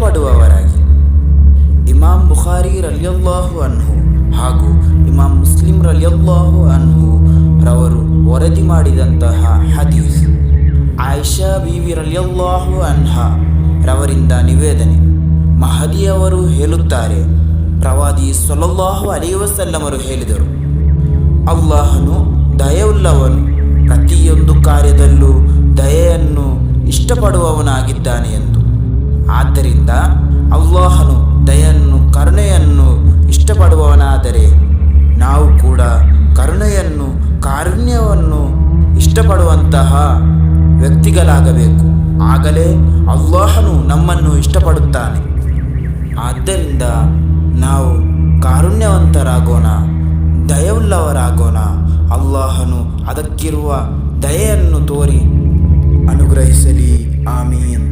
ಇಷ್ಟಪಡುವವರಾಗಿ. ಇಮಾಮ್ ಬುಖಾರಿ ರಲಿಯಲ್ಲಾಹು ಅನ್ಹು ಹಾಗೂ ಇಮಾಮ್ ಮುಸ್ಲಿಂ ರಲಿಯಲ್ಲಾಹು ಅನ್ಹು ರವರು ವರದಿ ಮಾಡಿದಂತಹ ಹದೀಸ್. ಆಯಿಷಾ ಬೀವಿ ರಲಿಯಲ್ಲಾಹು ಅನ್ಹಾ ರವರಿಂದ ನಿವೇದನೆ. ಮಹದಿಯವರು ಹೇಳುತ್ತಾರೆ, ಪ್ರವಾದಿ ಸಲ್ಲಲ್ಲಾಹು ಅಲೈಹಿ ವಸಲ್ಲಮರು ಹೇಳಿದರು, ಅಲ್ಲಾಹನು ದಯೆಯುಳ್ಳವನು, ಪ್ರತಿಯೊಂದು ಕಾರ್ಯದಲ್ಲೂ ದಯೆಯನ್ನು ಇಷ್ಟಪಡುವವನಾಗಿದ್ದಾನೆ ಎಂದು. ಆದ್ದರಿಂದ ಅಲ್ಲಾಹನು ದಯೆಯನ್ನು, ಕರುಣೆಯನ್ನು ಇಷ್ಟಪಡುವವನಾದರೆ ನಾವು ಕೂಡ ಕರುಣೆಯನ್ನು, ಕಾರುಣ್ಯವನ್ನು ಇಷ್ಟಪಡುವಂತಹ ವ್ಯಕ್ತಿಗಳಾಗಬೇಕು. ಆಗಲೇ ಅಲ್ಲಾಹನು ನಮ್ಮನ್ನು ಇಷ್ಟಪಡುತ್ತಾನೆ. ಆದ್ದರಿಂದ ನಾವು ಕಾರುಣ್ಯವಂತರಾಗೋಣ, ದಯೆಯುಳ್ಳವರಾಗೋಣ. ಅಲ್ಲಾಹನು ಅದಕ್ಕಿರುವ ದಯೆಯನ್ನು ತೋರಿ ಅನುಗ್ರಹಿಸಲಿ. ಆಮೀನ್.